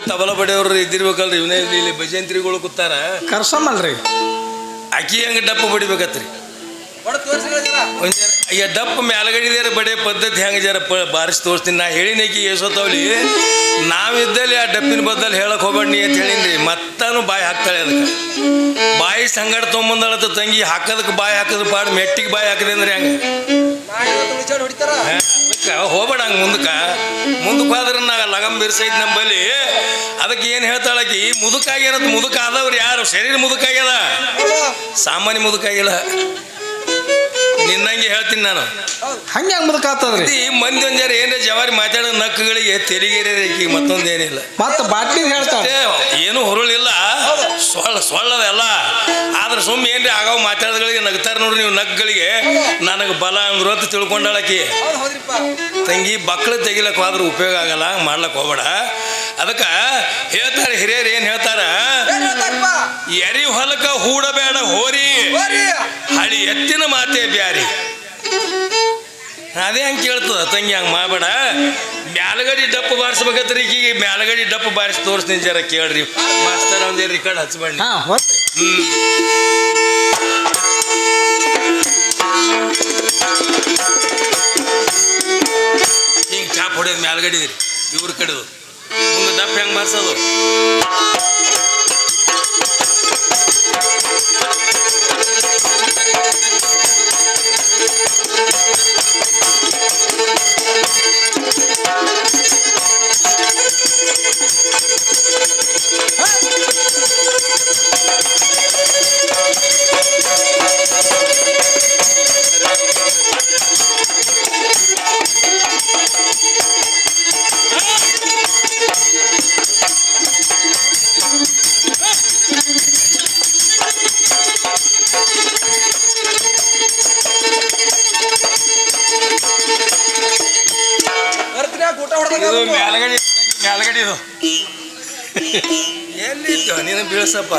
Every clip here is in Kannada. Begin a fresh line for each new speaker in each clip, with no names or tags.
ತಬಲ ಬಡಿಯವ್ರು ಇದ್ದಿರ್ಬೇಕಲ್ರಿ. ಇವನೇ ಇಲ್ಲಿ ಭಜಂತ್ರಿಗಳು ಕೂತಾರ
ಕರ್ಸಮ್ಮಲ್ರಿ.
ಅಕ್ಕಿ ಹಂಗೆ ಡಪ್ಪ ಬಡಿಬೇಕತ್ರಿ. ಈಗ ಡಪ್ಪ ಮ್ಯಾಲಗಡಿದಾರ ಬಡಿಯೋ ಪದ್ಧತಿ ಹೆಂಗೆ ಜರ ಬಾರಿಸಿ ತೋರಿಸ್ತೀನಿ. ನಾ ಹೇಳಿನಕಿ ಎಸೋತಾವಲಿ ನಾವಿದ್ದಲ್ಲಿ ಆ ಡಪ್ಪಿನ ಬದ್ದಲ್ಲಿ ಹೇಳಕ್ ಹೋಗ್ಬೇಡಿ ಅಂತ ಹೇಳಿನ್ರಿ. ಮತ್ತಾನು ಬಾಯಿ ಹಾಕ್ತಾಳೆ. ಅದಕ್ಕೆ ಬಾಯಿ ಸಂಗಡ ತೊಗೊಂಬಂದಳತ್ತ ತಂಗಿ. ಹಾಕೋದಕ್ಕೆ ಬಾಯಿ ಹಾಕಿದ್ರೆ ಪಾಡು, ಮೆಟ್ಟಿಗೆ ಬಾಯಿ ಹಾಕಿದೆ ಅಂದ್ರೆ ಹೆಂಗೆ ಹೋಗ್ಬೇಡ. ಹಂಗೆ ಮುಂದಕ್ಕೆ ಹೋದ್ರೆ ನಾ ಲಗಮ್ ಬಿರ್ಸೈತಿ ನಂಬಲ್ಲಿ. ಅದಕ್ಕೆ ಏನು ಹೇಳ್ತಾಳಕಿ, ಮುದುಕಾಗ್ಯಾರತ್. ಮುದುಕ ಆದವ್ರು ಯಾರು? ಶರೀರ ಮುದುಕಾಗ್ಯದ, ಸಾಮಾನ್ಯ ಮುದುಕಾಗಿಲ್ಲ. ನಿನ್ನಂಗೆ ಹೇಳ್ತೀನಿ ನಾನು.
ಹಂಗೆ ಮುದುಕ ಆಗ್ತದ್ರಿ.
ಮಂದಿ ಒಂದ್ ಜರ ಏನ್ರ ಜವಾರಿ ಮಾತಾಡೋ ನಕ್ಕಗಳಿಗೆ ತೆಲಿಗೇರಿ ಮತ್ತೊಂದೇನಿಲ್ಲ.
ಮತ್ತೆ ಬಾಟ್ಲಿ ಹೇಳ್ತಾರೆ
ಏನು ಹುರುಳಿಲ್ಲ, ಸೊಳ್ಳದೆಲ್ಲ. ಆದ್ರೆ ಸುಮ್ಮನೆ ಏನ್ರಿ ಆಗಾವ್ ಮಾತಾಡೋಗಳಿಗೆ ನಗ್ತಾರ ನೋಡ್ರಿ ನೀವು. ನಗ್ಗಳಿಗೆ ನನಗೆ ಬಲ ಅಂದ್ರು ಅಂತ ತಿಳ್ಕೊಂಡಾಳಕಿ. ತಂಗಿ ಬಕ್ಳು ತೆಗಿಲಕ್ ಹೋದ್ರೆ ಉಪಯೋಗ ಆಗಲ್ಲ, ಹಂಗೆ ಮಾಡ್ಲಕ್ ಹೋಗ್ಬೇಡ. ಅದಕ್ಕೆ ಹೇಳ್ತಾರೆ ಹಿರಿಯರು, ಏನು ಹೇಳ್ತಾರ, ಎರಿ ಹೊಲಕ ಹೂಡಬೇಡ ಹೋರಿ, ಹಳಿ ಎತ್ತಿನ ಮಾತೇ ಬ್ಯಾರಿ. ಅದೇ ಹಂಗೆ ಕೇಳ್ತದ ತಂಗಿ. ಹಂಗೆ ಮಾಡಬೇಡ. ಮ್ಯಾಲಗಡಿ ಡಪ್ಪು ಬಾರಿಸ್ಬೇಕತ್ರಿ. ಈಗ ಮ್ಯಾಲಗಡಿ ಡಪ್ಪು ಬಾರಿಸಿ ತೋರಿಸ್ತೀನಿ, ಜರ ಕೇಳ್ರಿ ಮಾಸ್ತರ. ಒಂದೇ ರಿಕಾರ್ಡ್ ಹಚ್ಬೇಡಿ. ಹಿಂಗೆ ಚಾಪ್ ಹೊಡೆಯೋದು ಮ್ಯಾಲಗಡಿದ್ರಿ ಇವ್ರ ಕಡೆದು. ಮುಂದೆ ಡಪ್ಪು ಹೆಂಗೆ ಬಾರಿಸೋದು? ಮ್ಯಾಲಗಡಿದು ಎಲ್ಲಿತ್ತು ನೀನು ಬೀಳ್ಸಪ್ಪ.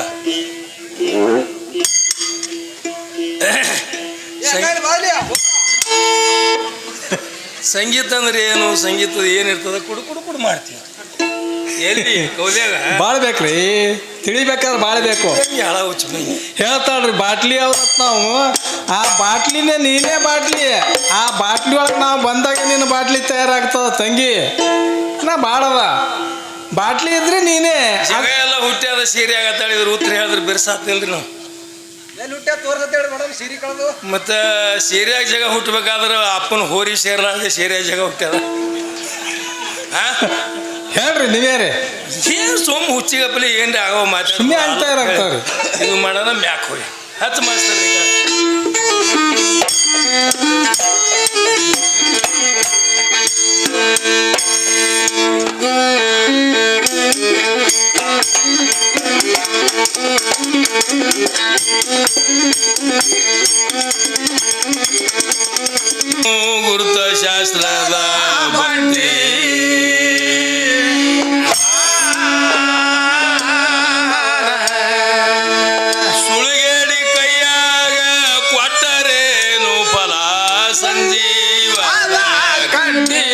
ಸಂಗೀತ ಅಂದ್ರೆ ಏನು? ಸಂಗೀತದ ಏನಿರ್ತದ? ಕುಡು ಮಾಡ್ತೀವಿ. ಎಲ್ಲಿ ಕೌಲ್ಯಾಗ
ಬಾಳ್ ಬೇಕ್ರಿ, ತಿಳಿಬೇಕಾದ್ರೆ ಬಾಳ್ಬೇಕು. ಹೇಳ್ತಾಳ್ರಿ ಬಾಟ್ಲಿ ಅವ್ರತ್ ನಾವು. ಆ ಬಾಟ್ಲಿನೇ ನೀನೇ ಬಾಟ್ಲಿ. ಆ ಬಾಟ್ಲಿ ಒಳಗೆ ನಾವು ಬಂದಾಗ ನಿನ್ನ ಬಾಟ್ಲಿ ತಯಾರಾಗ್ತದ ತಂಗಿ. ನಾ ಬಾಳದ ಬಾಟ್ಲಿ ಇದ್ರೆ ನೀನೇ.
ಜಗ ಎಲ್ಲ ಹುಟ್ಟ್ಯಾದ ಸೀರೆ ಆಗತ್ತಾಳಿದ್ರು ಉತ್ತರ ಹೇಳಿದ್ರೆ ಬಿರ್ಸಾತಿಲ್ರಿ ನಾವು. ಮತ್ತೆ ಸೀರೆಯಾಗ ಜಗ ಹುಟ್ಟಬೇಕಾದ್ರೆ ಅಪ್ಪನ ಹೋರಿ ಸೇರ್ಲಾರ್ದೆ ಸೀರೆಯಾಗ ಜಗ ಹುಟ್ಟ್ಯಾದ.
ಹೇಳ್ರಿ ನೀವೇರಿ
ಏನು ಸೋಮ್ ಹುಚ್ಚಿಗಪ್ಪಲಿ ಏನ್ರಿ ಆಗೋ ಮಾತು
ಸುಮ್ಮನೆ ಆಗ್ತಾ ಇರಾಗ್ತಾವ್ರಿ.
ಇದು ಮಾಡೋಣ ಮ್ಯಾಕ್ ಹೋಗಿ ಹತ್ತು ಮಾಸ್ತರ್. ಗುರುತ ಶಾಸ್ತ್ರದ ಬಂಡಿ ಸುಳಿಗೇಡಿ ಕೈಯಾಗ ಕೊಟ್ಟರೇನು ಫಲ ಸಂಜೀವ ಕಂಡಿ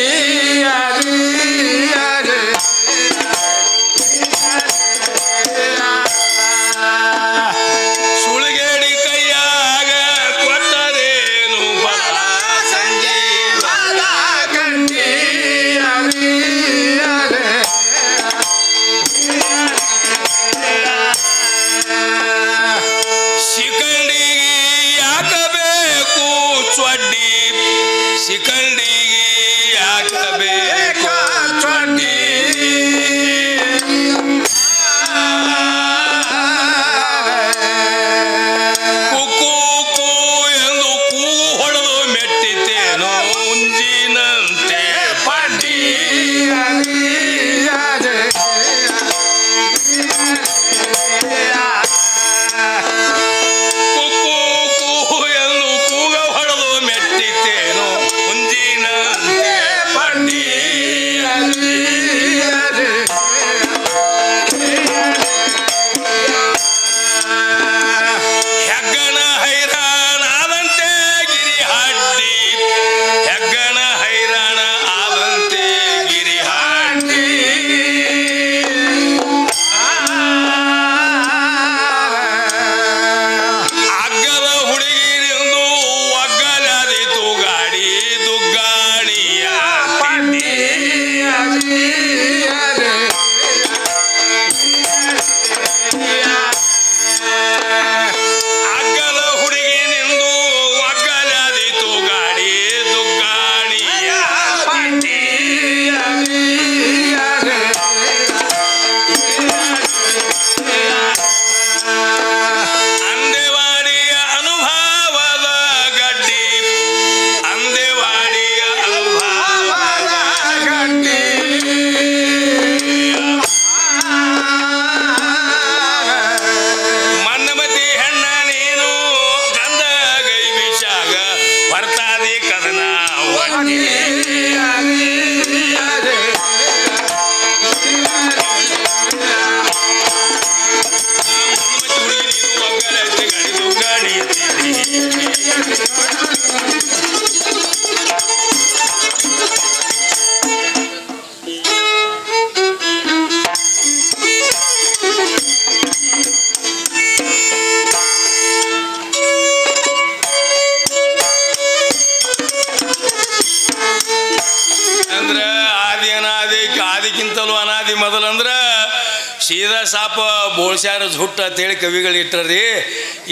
ಅಂದ್ರ ಸೀದಾ ಸಾಪ ಬೋಳ್ಸ್ಯಾರ ಝುಟ್ಟ ಅಂತೇಳಿ ಕವಿಗಳು ಇಟ್ಟರಿ.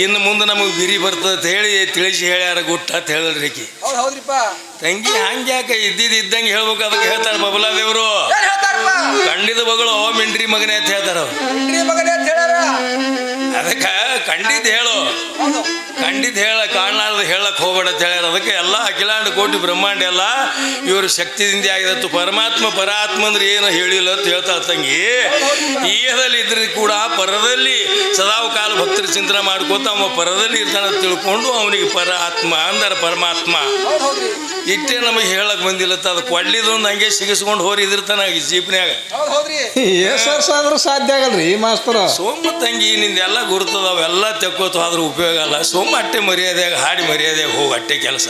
ಇನ್ನು ಮುಂದೆ ನಮಗೆ ಬಿರಿ ಬರ್ತದೆ ಅಂತ ಹೇಳಿ ತಿಳಿಸಿ ಹೇಳ್ಯಾರ ಗುಟ್ಟ ಅಂತ ಹೇಳಿದ್ರಿ ಆಕಿ.
ಹೌದ್ರಿಪ್ಪ.
ತಂಗಿ ಹಂಗ್ಯಾಕ ಇದ್ದಂಗೆ ಹೇಳ್ಬೇಕು. ಅದಕ್ಕೆ ಹೇಳ್ತಾರೆ ಬಬಲಾ ದೇವರು ಕಂಡಿದ ಮಗಳು ಮಿಂಡ್ರಿ ಮಗನೇ ಅಂತ ಹೇಳ್ತಾರ. ಅದಕ್ಕೆ ಕಂಡಿದ್ದು ಹೇಳು, ಕಂಡಿದ್ದು ಕಾಣಲಾರ್ದು ಹೇಳಕ್ ಹೋಗ್ಬೇಡ ಅಂತ ಹೇಳ್ಯಾರ. ಅದಕ್ಕೆ ಎಲ್ಲ ಅಖಿಲಾಂಡ ಕೋಟಿ ಬ್ರಹ್ಮಾಂಡ ಎಲ್ಲ ಇವ್ರ ಶಕ್ತಿದಿಂದ ಆಗಿದತ್ತು. ಪರಮಾತ್ಮ ಪರಾತ್ಮ ಅಂದ್ರೆ ಏನು ಹೇಳಿಲ್ಲ ಅಂತ ಹೇಳ್ತಾಳ ತಂಗಿ. ಈಹದಲ್ಲಿ ಇದ್ರೆ ಕೂಡ ಪರದಲ್ಲಿ ಸದಾವ ಕಾಲ ಭಕ್ತರ ಚಿಂತನೆ ಮಾಡ್ಕೋತ ಅವ ಪರದಲ್ಲಿ ಇರ್ತಾನ ತಿಳ್ಕೊಂಡು ಅವನಿಗೆ ಪರ ಆತ್ಮ ಅಂದಾರ ಪರಮಾತ್ಮ. ಇಟ್ಟೆ ನಮಗೆ ಹೇಳಕ್ ಬಂದಿಲ್ಲತ್ತ. ಅದು ಕೊಡ್ಲಿದೊಂದು ಹಂಗೆ ಸಿಗಿಸ್ಕೊಂಡು ಹೋರಿದಿರ್ತಾನ ಜೀಪ್ನ್ಯಾಗ.
ಸಾಧ್ಯ ಆಗಲ್ರಿ ಮಾಸ್ತರ.
ಸೋಮ ತಂಗಿ ನಿಂದೆಲ್ಲ ಗುರ್ತದವೆಲ್ಲ ತೆಕ್ಕೋತ ಆದ್ರೂ ಉಪಯೋಗ ಅಲ್ಲ. ಸೋಮ ಅಟ್ಟೆ ಮರ್ಯಾದೆಯಾಗ ಹಾಡಿ ಮರ್ಯಾದೆಯಾಗ ಹೋಗಿ ಅಟ್ಟೆ ಕೆಲಸ.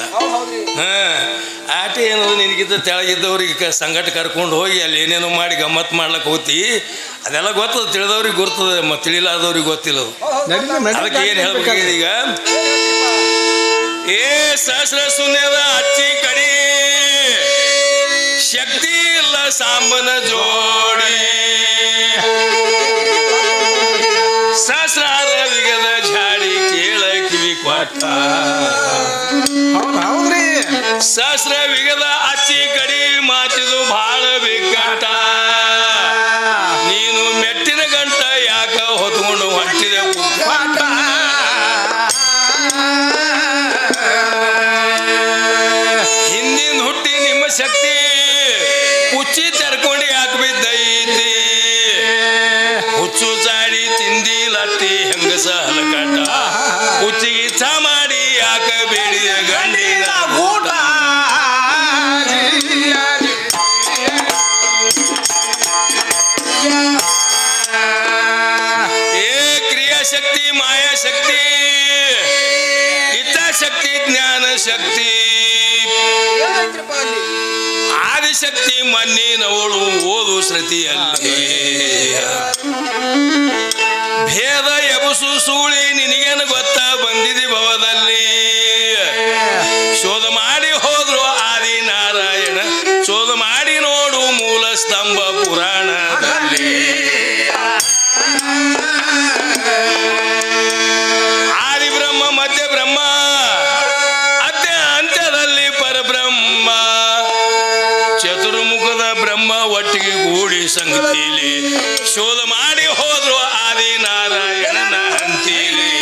ಆಟೆ ಏನದು ನಿನಗಿದ್ದ ತೆಳಗಿದ್ದವ್ರಿಗೆ ಸಂಗಟ ಕರ್ಕೊಂಡು ಹೋಗಿ ಅಲ್ಲಿ ಏನೇನೋ ಮಾಡಿ ಗಮ್ಮತ್ ಮಾಡ್ಲಕ್ಕೆ ಹೋಗ್ತಿ. ಅದೆಲ್ಲ ಗೊತ್ತದ, ತಿಳಿದವ್ರಿಗೆ ಗುರ್ತದ, ತಿಳಿಲಾದವ್ರಿಗೆ ಗೊತ್ತಿಲ್ಲ. ಅದಕ್ಕೆ ಏನು ಹೇಳ್ಬೇಕಾಗಿದೆ ಈಗ, ಏ ಸಹಸ್ರ ಶೂನ್ಯದ ಅಚ್ಚಿ ಕಡಿ ಶಕ್ತಿ ಇಲ್ಲ ಸಾಂಬನ ಜೋಡಿ ಸಹಸ್ರಾರ ವಿಗದ ಝಾಡಿ ಕೇಳ ಕಿವಿ ಕೊಟ್ಟ.
ಹೌದ್ರಿ,
ಸಹಸ್ರ ವಿಗದ ಅಚ್ಚಿ ಕಡಿ ಮಾತಿದು ಭಾಳ ಬಿಕ್ಕಟ್ಟ. ನೀನು ಮೆಟ್ಟಿನ ಗಂಟ ಯಾಕ ಹೊತ್ಕೊಂಡು ಹೊಂಟಿದೆ ಪಾಠ. ಹಿಂದಿನ ಹುಟ್ಟಿ ನಿಮ್ಮ ಶಕ್ತಿ ಹುಚ್ಚಿ ತೆರ್ಕೊಂಡು ಯಾಕೆ ಬಿದ್ದೈತಿ. ಹುಚ್ಚು ಚಾಡಿ ತಿಂದಿ ಲಟ್ಟಿ ಹೆಂಗಸ ಹಲಕಟ್ಟ. ಹುಚ್ಚಿಗೆ ಇಚ್ಛಾ ಮಾಡಿ ಯಾಕ ಬೇಡಿದ ಗಂಡಿನ ಊಟ. ಏ ಕ್ರಿಯಾಶಕ್ತಿ ಮಾಯಾಶಕ್ತಿ ಇಚ್ಛಾಶಕ್ತಿ ಜ್ಞಾನ ಶಕ್ತಿ ಆದಿಶಕ್ತಿ ಮಣ್ಣಿನವಳು ಓದು ಶ್ರುತಿಯಲ್ಲಿ ಭೇದ ಎಬಸು ಸೂಳಿ ನಿನಗೇನು ಗೊತ್ತ ಬಂದಿದೆ ಭವದಲ್ಲಿ. ಶೋಧ ಮಾಡಿ ಹೋದ್ರು ಆದಿ ನಾರಾಯಣ ಶೋಧ ಮಾಡಿ ನೋಡು ಮೂಲ ಸ್ತಂಭ ಪುರಾಣದಲ್ಲಿ. ಆದಿ ಬ್ರಹ್ಮ ಮಧ್ಯ ಬ್ರಹ್ಮ ಅದ್ಯ ಅಂತ್ಯದಲ್ಲಿ ಪರಬ್ರಹ್ಮ ಚತುರ್ಮುಖದ ಬ್ರಹ್ಮ ಒಟ್ಟಿಗೆ ಗೂಡಿ ಸಂಗತಿಲಿ ಶೋಧ ಮಾಡಿ ಹೋದ್ರು ಆದಿ ನಾರಾಯಣನ ಅಂತೀಲಿ.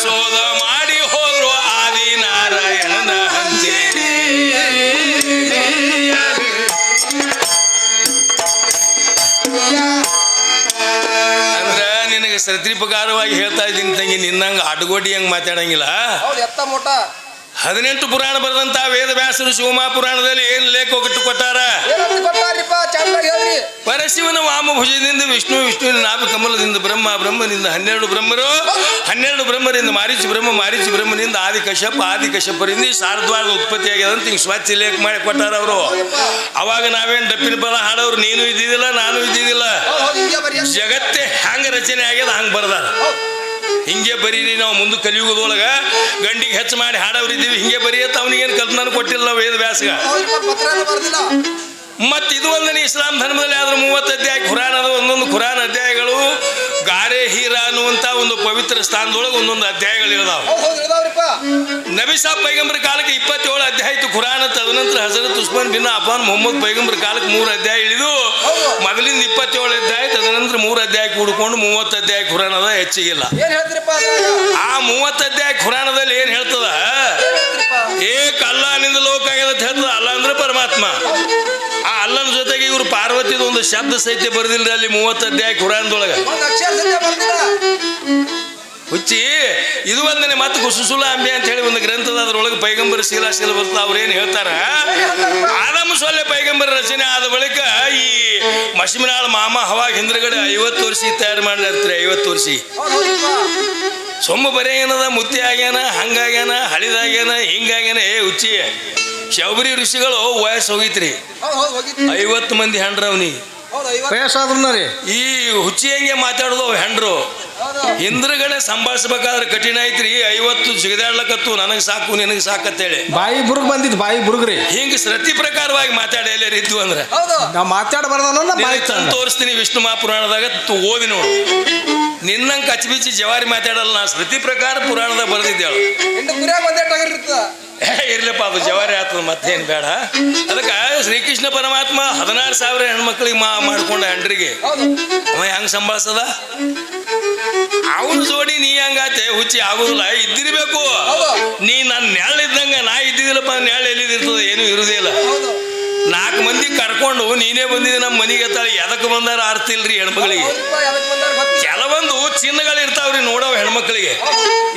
ಶೋಧ ಮಾಡಿ ಹೋದ್ರು ಆದಿ ನಾರಾಯಣನ ಅಂತೀಲಿ. ಅಂದ್ರೆ ನಿನಗೆ ಶ್ರದ್ಧಿ ಪ್ರಕಾರವಾಗಿ ಹೇಳ್ತಾ ಇದ್ದೀನಿ ತಂಗಿ, ನಿನ್ನಂಗ ಅಡ್ಗೋಡಿ ಹಂಗೆ ಮಾತಾಡಂಗಿಲ್ಲ. 18 ಪುರಾಣ ಬರೆದಂತ ವೇದ ವ್ಯಾಸರು ಶಿವಮಾ ಪುರಾಣದಲ್ಲಿ ಏನ್ ಲೇಖ ಒಗಟ್ಟು ಕೊಟ್ಟಾರ. ಪರಶಿವನ ವಾಮಭುಜದಿಂದ ವಿಷ್ಣು, ವಿಷ್ಣುವಿನ ನಾಭಿ ಕಮಲದಿಂದ ಬ್ರಹ್ಮ, ಬ್ರಹ್ಮನಿಂದ 12 ಬ್ರಹ್ಮರು, 12 ಬ್ರಹ್ಮರಿಂದ ಮಾರೀಚಿ ಬ್ರಹ್ಮ, ಮಾರೀಚಿ ಬ್ರಹ್ಮನಿಂದ ಆದಿ ಕಶ್ಯಪ, ಆದಿ ಕಶ್ಯಪರಿಂದ ಶಾರದ್ವಾರದ ಉತ್ಪತ್ತಿ ಆಗ್ಯದಂತ ಹಿಂಗೆ ಸ್ವಚ್ಛ ಲೇಖ ಮಾಡಿ ಕೊಟ್ಟಾರ ಅವರು. ಅವಾಗ ನಾವೇನು ಡಪ್ಪಿನ ಪದ ಹಾಡೋರು ನೀನು ಇದ್ದಿದ್ದಿಲ್ಲ ನಾನು ಇದ್ದಿದ್ದಿಲ್ಲ. ಜಗತ್ತೇ ಹ್ಯಾಂಗ ರಚನೆ ಆಗ್ಯದ ಹಂಗೆ ಬರ್ದಾರ. ಹಿಂಗೆ ಬರೀರಿ, ನಾವು ಮುಂದೆ ಕಲಿಯುಗದೊಳಗೆ ಗಂಡಿಗೆ ಹೆಚ್ಚು ಮಾಡಿ ಹಾಡವ್ರಿದ್ದೀವಿ ಹಿಂಗೆ ಬರೀಯತ್ತ ಅವನಿಗೇನು ಕಲ್ಪನೆ ಕೊಟ್ಟಿಲ್ಲ ವೇದ ವ್ಯಾಸಗ. ಮತ್ತು ಇದು ಒಂದನೇ ಇಸ್ಲಾಂ ಧರ್ಮದಲ್ಲಿ ಆದ್ರೆ 30 ಅಧ್ಯಾಯ ಖುರಾನದ. ಒಂದೊಂದು ಖುರಾನ್ ಅಧ್ಯಾಯಗಳು ಗಾರೆ ಹೀರಾ ಅನ್ನುವಂಥ ಒಂದು ಪವಿತ್ರ ಸ್ಥಾನದೊಳಗೆ ಒಂದೊಂದು ಅಧ್ಯಾಯಗಳು ಇಳಿದಾವ. ನಬಿ ಸಾಬ್ ಪೈಗಂಬರ್ ಕಾಲಕ್ಕೆ 27 ಅಧ್ಯಾಯ ಇತ್ತು ಖುರಾನ್. ತದನಂತರ ಹಜರತ್ ಉಸ್ಮಾನ್ ಬಿನ್ ಅಫಾನ್ ಮೊಹಮ್ಮದ್ ಪೈಗಂಬರ್ ಕಾಲಕ್ಕೆ 3 ಅಧ್ಯಾಯ ಇಳಿದು ಮೊದಲಿಂದ 27 ಅಧ್ಯಾಯ, ತದನಂತರ 3 ಅಧ್ಯಾಯ ಕೂಡಿಕೊಂಡು 30 ಅಧ್ಯಾಯ ಖುರಾನ್ ಅದ, ಹೆಚ್ಚಿಗಿಲ್ಲ. ಆ 30 ಅಧ್ಯಾಯ ಖುರಾನದಲ್ಲಿ ಏನ್ ಹೇಳ್ತದ, ಏಕ ಅಲ್ಲಾನಿಂದ ಲೋಕ ಆಗ್ಯದ ಅಂತ ಹೇಳ್ತದ. ಅಲ್ಲ ಅಂದ್ರೆ ಪರಮಾತ್ಮ. ಆ ಅಲ್ಲನ ಜೊತೆಗೆ ಇವರು ಪಾರ್ವತಿದ ಒಂದು ಶಬ್ದ ಸಹಿತ ಬರ್ದಿಲ್ಲ ಅಲ್ಲಿ 30 ಅಧ್ಯಾಯ ಖುರಾನ್ದೊಳಗೆ. ಹುಚ್ಚಿ ಇದು ಒಂದನೇ ಮತ್ತು ಕುಸುಸುಲ ಅಂಬೆ ಅಂತ ಹೇಳಿ ಒಂದು ಗ್ರಂಥದ, ಅದರೊಳಗೆ ಪೈಗಂಬರ್ ಶೀಲಾಶೀಲ ಬರ್ತದ. ಅವ್ರೇನು ಹೇಳ್ತಾರ, ಆದಮ ಸೊಲ್ಲೆ ಪೈಗಂಬರ್ ರಚನೆ ಆದ ಬಳಿಕ ಈ ಮಶ್ಮಿನಾಳ ಮಾಮ ಹವಾಗ ಹಿಂದ್ರಗಡೆ 50 ವರ್ಷ ತಯಾರು ಮಾಡ್ಲಿರ್ತಾರೆ. 50 ವರ್ಷ ಸೊಮ್ಮ ಬರೇ ಏನದ, ಮುತ್ತಿ ಆಗ್ಯಾನ, ಹಂಗಾಗ್ಯಾನ, ಹಳಿದಾಗ್ಯಾನ, ಹಿಂಗಾಗ್ಯಾನ. ಹುಚ್ಚಿ ಶಬರಿ ಋಷಿಗಳು ವಯಸ್ಸು ಹೋಗಿತ್ರಿ. 50 ಮಂದಿ ಹಂಡ್ರ ಅವನಿಗೆ
ವಯಸ್ಸಾದ್ರು ರೀ
ಈ ಹುಚ್ಚಿ ಹಂಗೆ ಮಾತಾಡೋದು ಹೆಂಡ್ರು ಹಿಂದ್ರಗಡೆ ಸಂಭಾಳಿಸ್ಬೇಕಾದ್ರೆ ಕಠಿಣ ಐತ್ರಿ. 50 ಜಿಗದಾಡ್ಲಕತ್ತು ನನಗೆ ಸಾಕು ನಿನಗೆ ಸಾಕತ್ತೇಳಿ
ಬಾಯಿ ಬುರ್ಗ್ ಬಂದಿದ್ ಬಾಯಿ ಬುರ್ಗ್ರಿ
ಹಿಂಗ ಶ್ರುತಿ ಪ್ರಕಾರವಾಗಿ ಮಾತಾಡಿ ಎಲ್ಲಾರು ಇದ್ವು ಅಂದ್ರೆ
ನಾವು ಮಾತಾಡಬಾರ್ದ ಬಾಯಿ
ತಂದು ತೋರಿಸ್ತೀನಿ ವಿಷ್ಣು ಮಹಾಪುರಾಣದಾಗ ಓದಿ ನೋಡು. ನಿನ್ನಂಗೆ ಕಚ್ಬಿಚ್ಚಿ ಜವಾರಿ ಮಾತಾಡಲ್ಲ. ನಾ ಶ್ರುತಿ ಪ್ರಕಾರ ಪುರಾಣದಾಗ ಬರೆದಿದ್ದೇಳು. ಇರ್ಲಪ್ಪ ಅದು ಜವಾರಿ ಆಗ್ತದ ಮತ್ತೇನು ಬೇಡ. ಅದಕ್ಕೆ ಶ್ರೀಕೃಷ್ಣ ಪರಮಾತ್ಮ 16,000 ಹೆಣ್ಮಕ್ಳಿಗೆ ಮಾಡ್ಕೊಂಡ ಹೆಂಡ್ರಿಗೆ ಅವ ಹೆಂಗ್ ಸಂಭಾಳಿಸದ ಅವನ ಜೋಡಿ ನೀ ಹಂಗಾತೆ ಹುಚ್ಚಿ ಆಗುದಿಲ್ಲ. ಇದ್ದಿರ್ಬೇಕು ನೀ ನನ್ನ ನೆಳ್ಳಿದ್ದಂಗ ನಾ ಇದ್ದಿದ್ದಿಲ್ಲಪ್ಪ. ನೆಳ್ಳು ಎಲ್ಲಿದಿರ್ತದ ಏನು ಇರುದೇ ಇಲ್ಲ. 4 ಮಂದಿ ಕರ್ಕೊಂಡು ನೀನೇ ಬಂದಿದ್ದೆ ನಮ್ಮ ಮನೆಗೆ ಎತ್ತಾಳಿ ಎದಕ್ಕೆ ಬಂದಾರ ಆರ್ತಿಲ್ರಿ ಹೆಣ್ಮಕ್ಳಿಗೆ. ಕೆಲವೊಂದು ಚಿನ್ನಗಳು ಇರ್ತಾವ್ರಿ ನೋಡವ್ ಹೆಣ್ಮಕ್ಳಿಗೆ.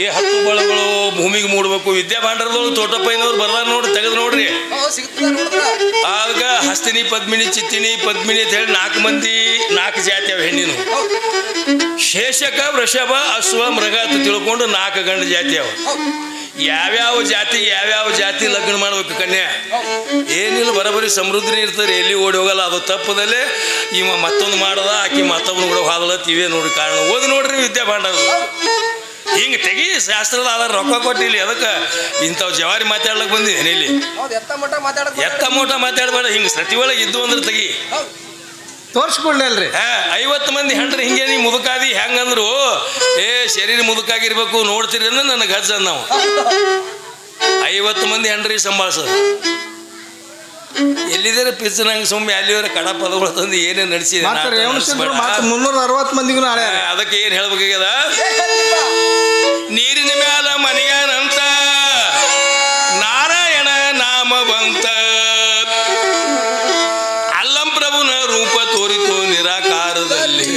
ಈ 10 ಬಳಗಳು ಭೂಮಿಗೆ ಮೂಡ್ಬೇಕು. ವಿದ್ಯಾಭಾಂಡರದೊಳಗೆ ತೋಟಪ್ಪಯ್ಯನವ್ರು ಬರ್ದಾರ ನೋಡಿ ತೆಗೆದು ನೋಡ್ರಿ. ಆಗ ಹಸ್ತಿನಿ ಪದ್ಮಿನಿ ಚಿತ್ತಿನಿ ಪದ್ಮಿನಿ ಅಂತ ಹೇಳಿ 4 ಮಂದಿ 4 ಜಾತಿ ಅವ ಹೆಣ್ಣಿನ. ಶೇಷಕ ವೃಷಭ ಅಶ್ವ ಮೃಗ ಅಂತ ತಿಳ್ಕೊಂಡು 4 ಗಂಡು ಜಾತಿ ಅವ. ಯಾವ್ಯಾವ ಜಾತಿ ಲಗ್ನ ಮಾಡ್ಬೇಕು ಕನ್ಯಾ. ಏನಿಲ್ಲ ಬರೋಬರಿ ಸಮೃದ್ಧಿ ಇರ್ತಾರೆ. ಎಲ್ಲಿ ಓಡಿ ಹೋಗಲ್ಲ. ಅದು ತಪ್ಪದಲ್ಲೇ ಇವ ಮತ್ತೊಂದು ಮಾಡದ ಆಕಿ ಮತ್ತೊಬ್ಬನು ಕೂಡ ಹಾದಲತ್ ಇವೇ ನೋಡಿ ಕಾರಣ. ಓದಿ ನೋಡ್ರಿ ವಿದ್ಯಾಭಾಂಡರ. ಹಿಂಗೆ ತೆಗಿ ಶಾಸ್ತ್ರದ ಆಧಾರ ರೊಕ್ಕ ಕೊಟ್ಟಿಲ್ಲ. ಅದಕ್ಕೆ ಇಂಥವು ಜವಾರಿ ಮಾತಾಡ್ಲಕ್ಕೆ ಬಂದಿದ್ದೇನೆ ಇಲ್ಲಿ. ಎತ್ತ ಮೋಟ ಮಾತಾಡಬೇಡ. ಹಿಂಗೆ ಸತಿ ಒಳಗೆ ಇದ್ದು ಅಂದ್ರೆ ತೆಗಿ
ತೋರ್ಸ್ಕೊಡ್ಲಲ್ರಿ.
50 ಮಂದಿ ಹೆಂಡ್ರಿ ಹಿಂಗೆ ನೀ ಮುದುಕಾದಿ ಹೆಂಗಂದ್ರು ಶರೀರ ಮುದುಕಾಗಿರ್ಬೇಕು ನೋಡ್ತೀರಿ ಅಂದ್ರೆ ನನಗೆ ಹಜ್ಜ ನಾವು 50 ಮಂದಿ ಹೆಂಡ್ರಿ ಸಂಭಾಳಿಸೋದು. ಎಲ್ಲಿದ್ದಾರೆ ಪಿಚ್ ನಂಗೆ ಸುಮ್ಮನೆ ಅಲ್ಲಿವರೆ ಕಡ ಪದಗಳು ತಂದು ಏನೇನು ನಡೆಸಿದೆ.
360 ಮಂದಿಗೂ
ಅದಕ್ಕೆ ಏನು ಹೇಳ್ಬೇಕಾಗ್ಯದ, ನೀರಿನ ಮ್ಯಾಲ ಮನೆಯನಂತ ನಾರಾಯಣ ನಾಮ ಬಂತ, ಅಲ್ಲಂ ಪ್ರಭುನ ರೂಪ ತೋರಿತು ನಿರಾಕಾರದಲ್ಲಿ.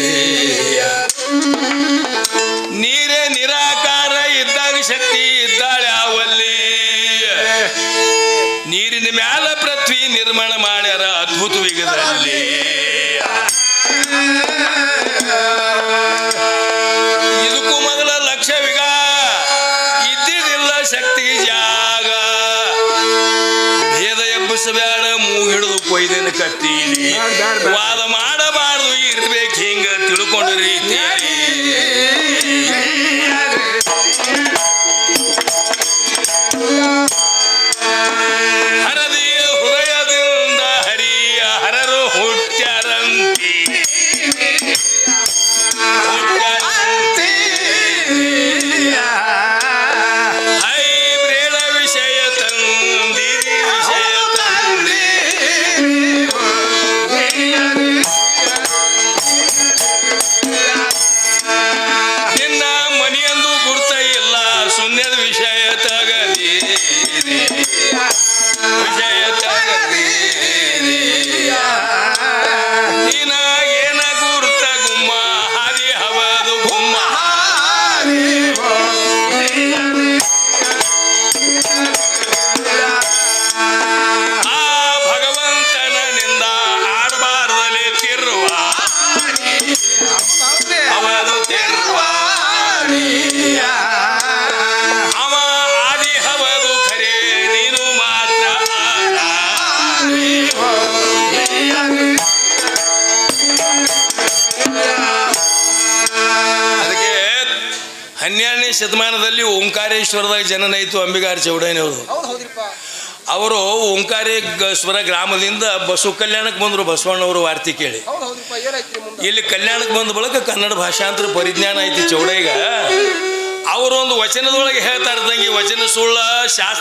ನೀರೇ ನಿರಾಕಾರ ಇದ್ದಾಗ ಶಕ್ತಿ ಇದ್ದಾಳೆ ಅವಲ್ಲಿ. ನೀರಿನ ಮ್ಯಾಲ ಪೃಥ್ವಿ ನಿರ್ಮಾಣ ಮಾಡ್ಯಾರ ಅದ್ಭುತ ವೇಗದಲ್ಲಿ. ಇದಕ್ಕೂ ಮೊದಲ ಲಕ್ಷವಿಗ ಇದ್ದಿದ್ದಿಲ್ಲ ಶಕ್ತಿಗೆ ಜಾಗ. ಭೇದ ಎಬ್ಬಿಸಬೇಡ ಮೂಗಿಡಿದು ಕೊಯ್ದೇನು ಕತ್ತೀರಿ. ವಾದ ಮಾಡಬಾರ್ದು ಇರ್ಬೇಕು ಹಿಂಗ ತಿಳ್ಕೊಂಡ ರೀತಿ. ಹರದಿಯ ಹೃದಯದಿಂದ ಹರಿಯ ಹರರು ಹುಟ್ಟ್ಯಾರಂತಿ. ಹೈಬ್ರೇಡ ವಿಷಯ ತಂದಿರಿ ವಿಷಯ ತಂದಿ. ನಿನ್ನ ಮನೆಯಂದು ಗುರ್ತ ಇಲ್ಲ ಶೂನ್ಯದ ವಿಷಯ ತಗದಿ ವಿಷಯ ತಗದಿ. ನೀನ ಏನ ಗುರ್ತ ಗುಮ್ಮ ಹಾದಿ ಹವದು ಗುಮ್ಮ. ಆ ಭಗವಂತನಿಂದ ಆಡಬಾರದಲ್ಲಿ ತಿರುವ ಅವದು ತಿರುವ. ಅವ ಆದಿ ಹವದು ಖರೆ ನೀನು ಮಾತ್ರ ಅದಕ್ಕೆ 12ನೇ ಶತಮಾನದಲ್ಲಿ ಓಂಕಾರೇಶ್ವರದಾಗ ಜನನೈತು ಅಂಬಿಗಾರ ಚೌಡಯ್ಯನವರು. ಅವರು ಓಂಕಾರೇಶ್ವರ ಗ್ರಾಮದಿಂದ ಬಸವ ಕಲ್ಯಾಣಕ್ಕೆ ಬಂದರು. ಬಸವಣ್ಣವರು ವಾರ್ತಿ ಕೇಳಿ ಇಲ್ಲಿ ಕಲ್ಯಾಣಕ್ಕೆ ಬಂದ ಬಳಿಕ ಕನ್ನಡ ಭಾಷಾಂತರ ಪರಿಜ್ಞಾನ ಐತಿ ಚೌಡಯ್ಯಗ. ಅವರು ಒಂದು ವಚನದೊಳಗೆ ಹೇಳ್ತಾ ಇರ್ದಂಗೆ ವಚನ ಸುಳ್ಳ ಶಾಸ್ತ್ರ